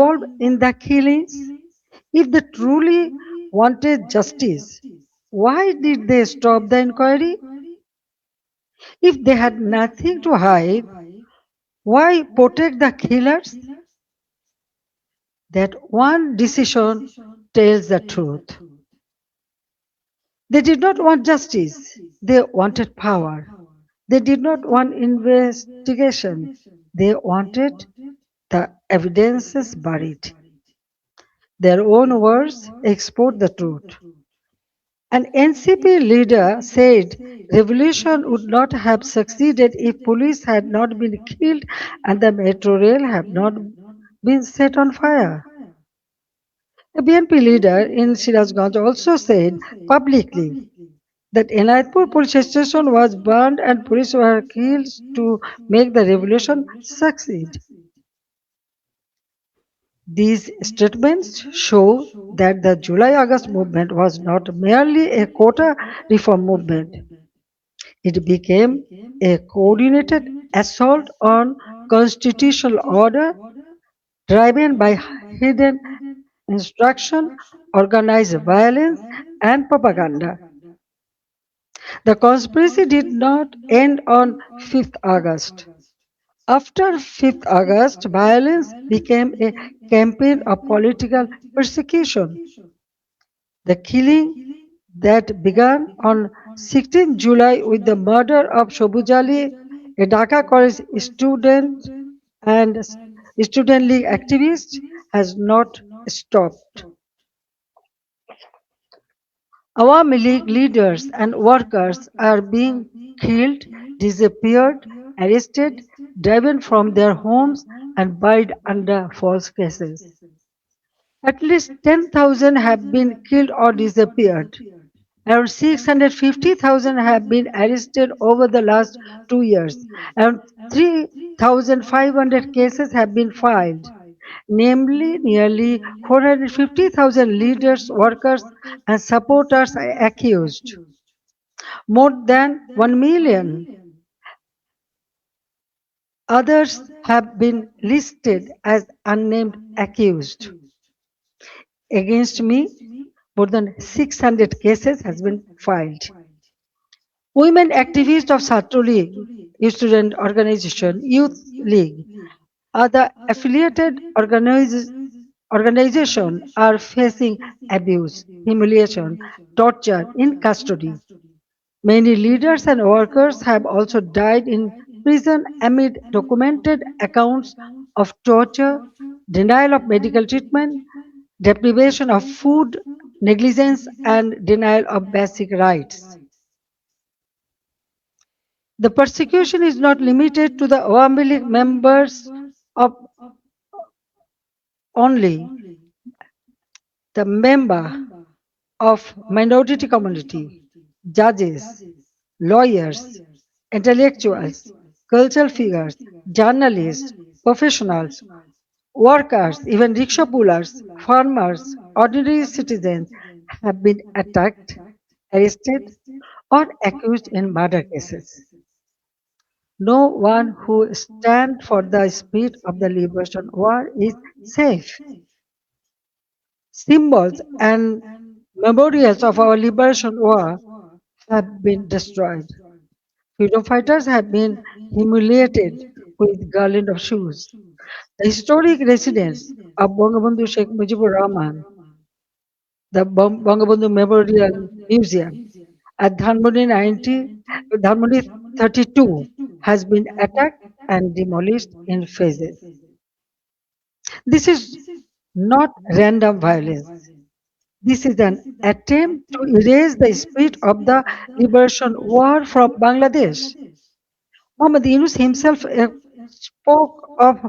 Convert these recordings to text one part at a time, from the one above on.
involved in the killings? If they truly wanted justice, why did they stop the inquiry? If they had nothing to hide, why protect the killers? That one decision tells the truth. They did not want justice, they wanted power. They did not want investigation, they wanted the evidences buried. Their own words export the truth. An NCP leader said revolution would not have succeeded if police had not been killed and the metro rail had not been set on fire. A BNP leader in Shirazganj also said publicly that Enayatpur police station was burned and police were killed to make the revolution succeed. These statements show that the July August movement was not merely a quota reform movement, it became a coordinated assault on constitutional order driven by hidden instruction, organized violence, and propaganda. The conspiracy did not end on 5th August. After 5th August, violence became a campaign of political persecution. The killing that began on 16 July with the murder of Shobuz Ali, a Dhaka college student and student league activist, has not stopped. Awami League leaders and workers are being killed, disappeared, arrested, driven from their homes, and buried under false cases. At least 10,000 have been killed or disappeared. Around 650,000 have been arrested over the last 2 years. Around 3,500 cases have been filed, namely nearly 450,000 leaders, workers, and supporters are accused. More than 1 million others have been listed as unnamed accused. Against me, more than 600 cases has been filed. Women activists of Satru League, student organization, youth league, other affiliated organizations are facing abuse, humiliation, torture in custody. Many leaders and workers have also died in prison amid documented accounts of torture, denial of medical treatment, deprivation of food, negligence, and denial of basic rights. The persecution is not limited to the Awami League members of only. The member of minority community, judges, lawyers, intellectuals, cultural figures, journalists, professionals, workers, even rickshaw pullers, farmers, ordinary citizens have been attacked, arrested, or accused in murder cases. No one who stands for the spirit of the liberation war is safe. Symbols and memorials of our liberation war have been destroyed. Freedom fighters have been humiliated with garland of shoes. The historic residence of Bangabandhu Sheikh Mujibur Rahman, the Bangabandhu Memorial Museum at Dhanmondi 32 has been attacked and demolished in phases. This is not random violence. This is an attempt to erase the spirit of the liberation war from Bangladesh. Muhammad Yunus himself spoke of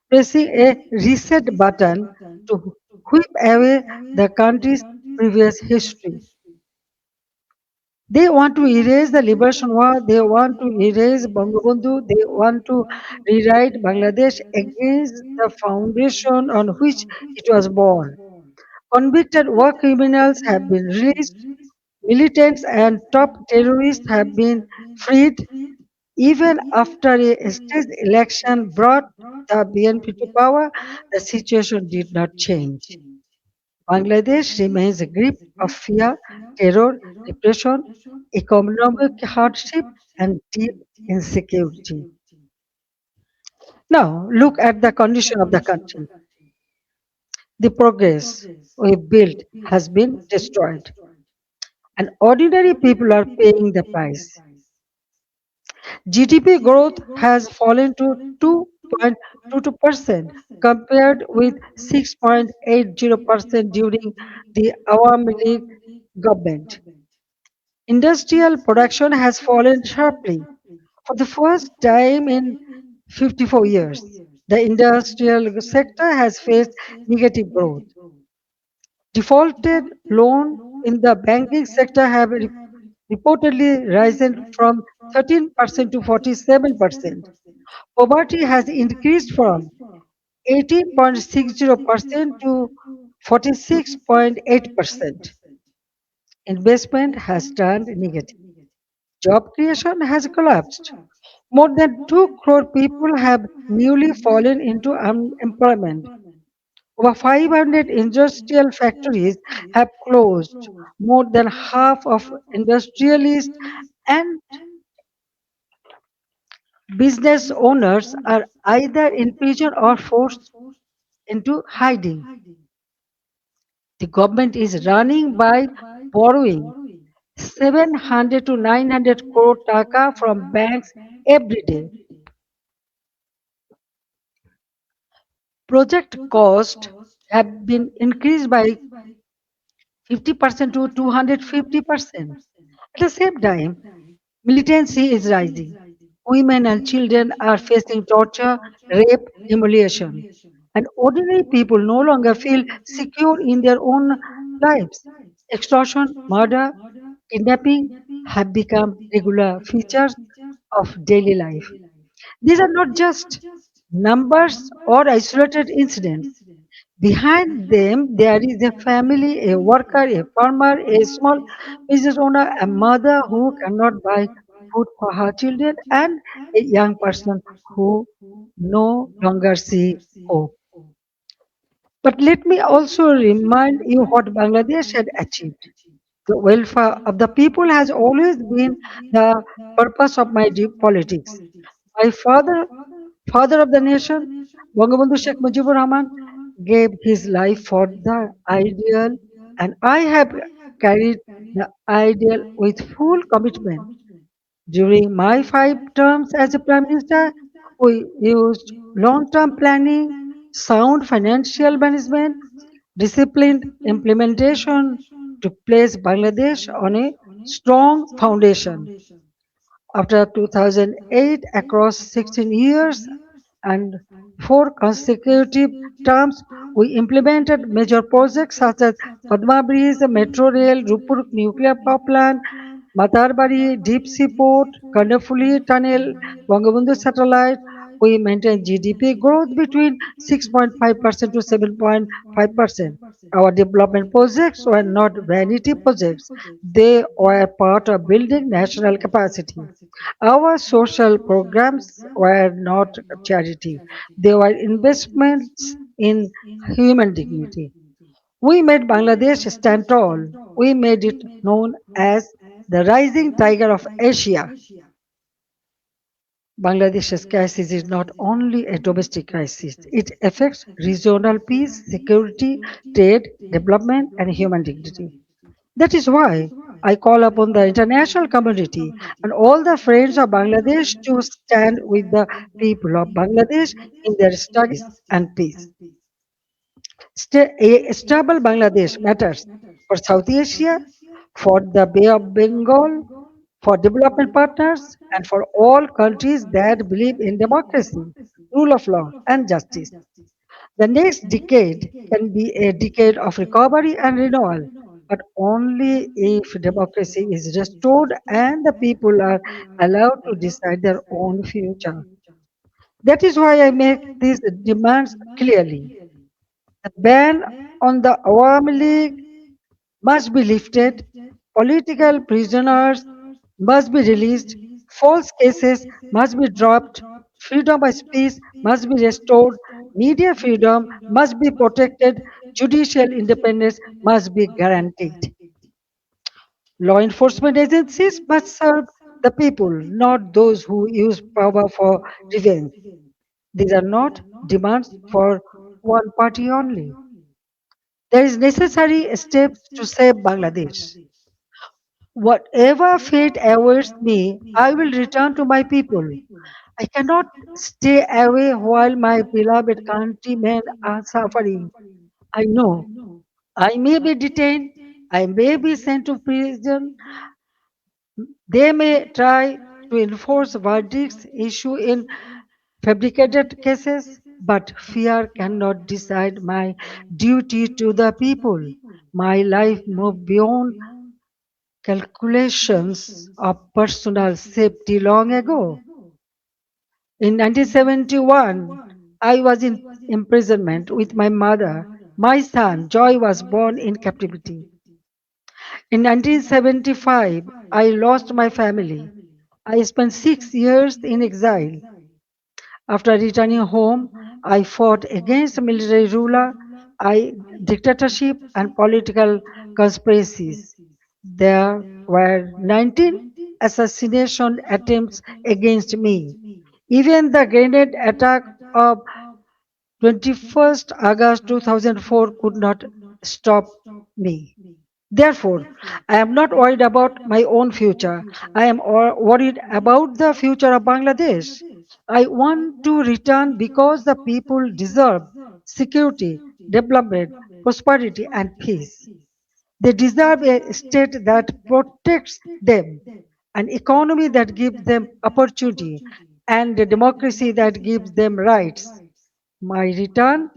pressing a reset button to whip away the country's previous history. They want to erase the liberation war, they want to erase Bangabandhu, they want to rewrite Bangladesh against the foundation on which it was born. Convicted war criminals have been released, militants and top terrorists have been freed, Even after a state election brought the BNP to power, the situation did not change. Bangladesh remains a grip of fear, terror, repression, economic hardship, and deep insecurity. Now, look at the condition of the country. The progress we built has been destroyed, and ordinary people are paying the price. GDP growth has fallen to 2.22% compared with 6.80% during the Awami League government. Industrial production has fallen sharply. For the first time in 54 years, the industrial sector has faced negative growth. Defaulted loan in the banking sector have reportedly risen from 13% to 47%. Poverty has increased from 18.60% to 46.8%. Investment has turned negative. Job creation has collapsed. More than 2 crore people have newly fallen into unemployment. Over 500 industrial factories have closed. More than half of industrialists and business owners are either in prison or forced into hiding. The government is running by borrowing 700 to 900 crore taka from banks every day. Project costs have been increased by 50% to 250%. At the same time, militancy is rising. Women and children are facing torture, rape, humiliation. And ordinary people no longer feel secure in their own lives. Extortion, murder, kidnapping have become regular features of daily life. These are not just numbers or isolated incidents. Behind them, there is a family, a worker, a farmer, a small business owner, a mother who cannot buy food for her children, and a young person who no longer see hope. But let me also remind you what Bangladesh had achieved. The welfare of the people has always been the purpose of my deep politics. My father of the nation, Bangabandhu Sheikh Mujibur Rahman, gave his life for the ideal, and I have carried the ideal with full commitment. During my 5 terms as a Prime Minister, we used long term planning, sound financial management, disciplined implementation to place Bangladesh on a strong foundation. After 2008, across 16 years and 4 consecutive terms, we implemented major projects such as Padma Bridge, Metro Rail, Rupur Nuclear Power Plant, Matarbari Deep Sea Port, Kandapuli Tunnel, Bangabandhu Satellite. We maintained GDP growth between 6.5% to 7.5%. Our development projects were not vanity projects, they were part of building national capacity. Our social programs were not charity, they were investments in human dignity. We made Bangladesh stand tall. We made it known as the rising tiger of Asia. Bangladesh's crisis is not only a domestic crisis, it affects regional peace, security, trade, development, and human dignity. That is why I call upon the international community and all the friends of Bangladesh to stand with the people of Bangladesh in their struggles and peace. A stable Bangladesh matters for South Asia, for the Bay of Bengal, for development partners, and for all countries that believe in democracy, rule of law, and justice. The next decade can be a decade of recovery and renewal, but only if democracy is restored and the people are allowed to decide their own future. That is why I make these demands clearly. The ban on the Awami League must be lifted, political prisoners must be released, False cases must be dropped. Freedom of speech must be restored. Media freedom must be protected. Judicial independence must be guaranteed. Law enforcement agencies must serve the people, not those who use power for revenge. These are not demands for one party only. There is necessary steps to save Bangladesh. Whatever fate awaits me, I will return to my people. I cannot stay away while my beloved countrymen are suffering. I know I may be detained, I may be sent to prison, they may try to enforce verdicts issued in fabricated cases, but fear cannot decide my duty to the people. My life moved beyond calculations of personal safety long ago. In 1971, I was in imprisonment with my mother. My son, Joy, was born in captivity. In 1975, I lost my family. I spent 6 years in exile. After returning home, I fought against military ruler, dictatorship, and political conspiracies. There were 19 assassination attempts against me. Even the grenade attack of 21st August 2004 could not stop me. Therefore, I am not worried about my own future. I am worried about the future of Bangladesh. I want to return because the people deserve security, development, prosperity, and peace. They deserve a state that protects them, an economy that gives them opportunity, and a democracy that gives them rights. My return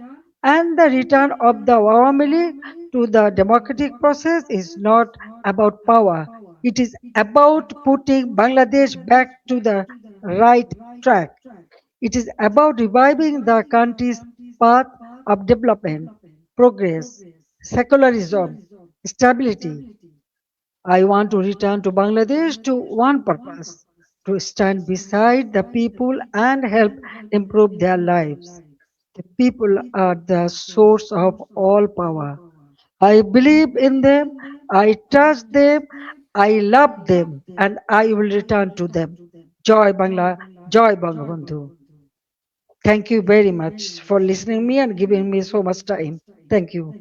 and the return of the family to the democratic process is not about power. It is about putting Bangladesh back to the right track. It is about reviving the country's path of development, progress, secularism, stability. I want to return to Bangladesh to one purpose, to stand beside the people and help improve their lives. The people are the source of all power. I believe in them, I trust them, I love them, and I will return to them. Joy Bangla, Joy Bangabandhu. Thank you very much for listening me and giving me so much time. Thank you.